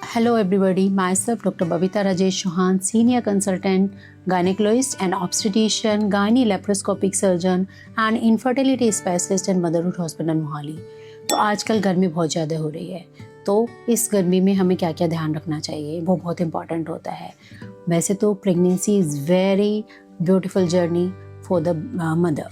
Hello everybody, myself Dr. Babita Rajesh Chauhan, Senior Consultant, Gynecologist and Obstetrician, Gynae Laparoscopic Surgeon and Infertility Specialist in Motherhood Hospital Mohali. तो आजकल गर्मी बहुत ज़्यादा हो रही है, तो इस गर्मी में हमें क्या क्या ध्यान रखना चाहिए वो बहुत इंपॉर्टेंट होता है। वैसे तो pregnancy is very beautiful journey for the mother,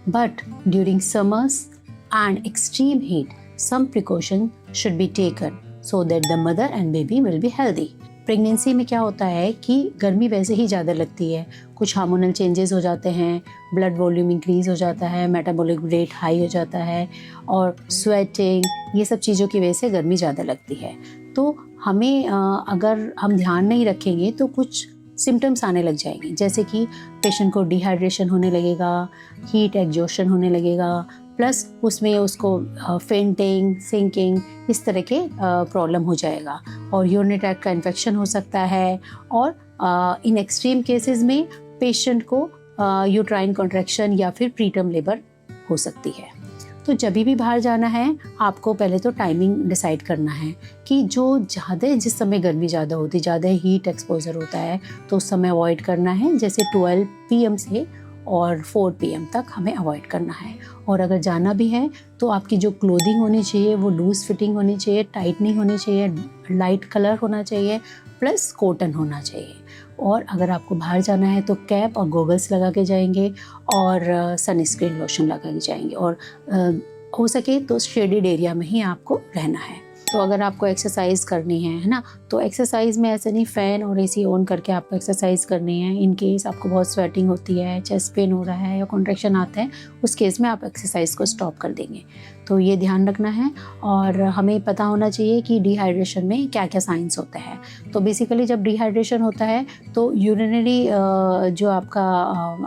but during summers and extreme heat, some precaution should be taken so that the mother and baby will be healthy. Pregnancy में क्या होता है कि गर्मी वैसे ही ज़्यादा लगती है, कुछ हार्मोनल चेंजेस हो जाते हैं, ब्लड वॉल्यूम इंक्रीज़ हो जाता है, मेटाबॉलिक रेट हाई हो जाता है और स्वेटिंग, ये सब चीज़ों की वजह से गर्मी ज़्यादा लगती है। तो हमें अगर हम ध्यान नहीं रखेंगे तो कुछ सिम्टम्स आने लग जाएंगे, जैसे कि पेशेंट को डिहाइड्रेशन होने लगेगा, हीट एग्जॉशन होने लगेगा, प्लस उसमें उसको फेंटिंग, सिंकिंग, इस तरह के प्रॉब्लम हो जाएगा और यूरिनरी ट्रैक्ट का इन्फेक्शन हो सकता है और इन एक्सट्रीम केसेस में पेशेंट को यूट्राइन कॉन्ट्रैक्शन या फिर प्रीटर्म लेबर हो सकती है। तो जब भी बाहर जाना है आपको पहले तो टाइमिंग डिसाइड करना है कि जिस समय गर्मी ज़्यादा होती, ज़्यादा हीट एक्सपोजर होता है तो उस समय अवॉइड करना है, जैसे 12 PM से और 4 PM तक हमें अवॉइड करना है। और अगर जाना भी है तो आपकी जो क्लोथिंग होनी चाहिए वो लूज़ फिटिंग होनी चाहिए, टाइट नहीं होनी चाहिए, लाइट कलर होना चाहिए, प्लस कॉटन होना चाहिए। और अगर आपको बाहर जाना है तो कैप और गॉगल्स लगा के जाएंगे और सनस्क्रीन लोशन लगा के जाएंगे और हो सके तो शेडेड एरिया में ही आपको रहना है। तो अगर आपको एक्सरसाइज करनी है ना, तो एक्सरसाइज में ऐसे नहीं फ़ैन और AC ऑन करके आपको एक्सरसाइज करनी है। इन केस आपको बहुत स्वेटिंग होती है, चेस्ट पेन हो रहा है या कॉन्ट्रैक्शन आता है, उस केस में आप एक्सरसाइज को स्टॉप कर देंगे। तो ये ध्यान रखना है और हमें पता होना चाहिए कि डिहाइड्रेशन में क्या क्या साइंस होते हैं। तो बेसिकली जब डिहाइड्रेशन होता है तो यूरिनरी जो आपका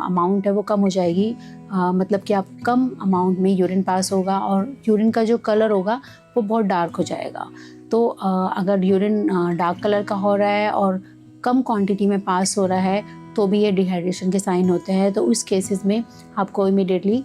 अमाउंट है वो कम हो जाएगी, मतलब कि आप कम अमाउंट में यूरिन पास होगा और यूरिन का जो कलर होगा वो बहुत डार्क हो जाएगा। तो अगर यूरिन डार्क कलर का हो रहा है और कम क्वांटिटी में पास हो रहा है तो भी ये डिहाइड्रेशन के साइन होते हैं। तो उस केसेस में आपको इमीडिएटली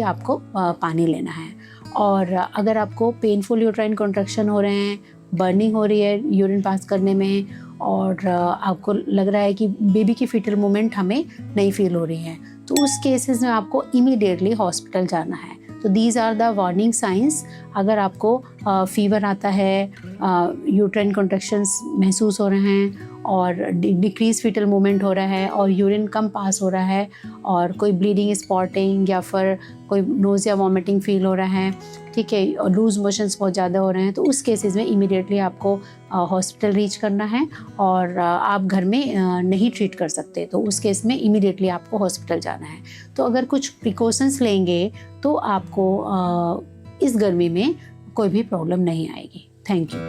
आपको पानी लेना है। और अगर आपको पेनफुल यूट्राइन कॉन्ट्रैक्शन हो रहे हैं, बर्निंग हो रही है यूरिन पास करने में और आपको लग रहा है कि बेबी की फीटल मूवमेंट हमें नहीं फील हो रही है, तो उस केसेस में आपको इमीडिएटली हॉस्पिटल जाना है। तो these are the warning signs. अगर आपको फीवर आता है, यूट्राइन कॉन्ट्रैक्शंस महसूस हो रहे हैं और डिक्रीज फीटल मूवमेंट हो रहा है और यूरिन कम पास हो रहा है और कोई ब्लीडिंग, स्पॉटिंग या फिर कोई नोज़िया, वॉमिटिंग फील हो रहा है, ठीक है, और लूज मोशंस बहुत ज़्यादा हो रहे हैं, तो उस केसेस में इमीडिएटली आपको हॉस्पिटल रीच करना है और आप घर में नहीं ट्रीट कर सकते, तो उस केस में इमीडिएटली आपको हॉस्पिटल जाना है। तो अगर कुछ प्रिकॉशंस लेंगे तो आपको इस गर्मी में कोई भी प्रॉब्लम नहीं आएगी। Thank you.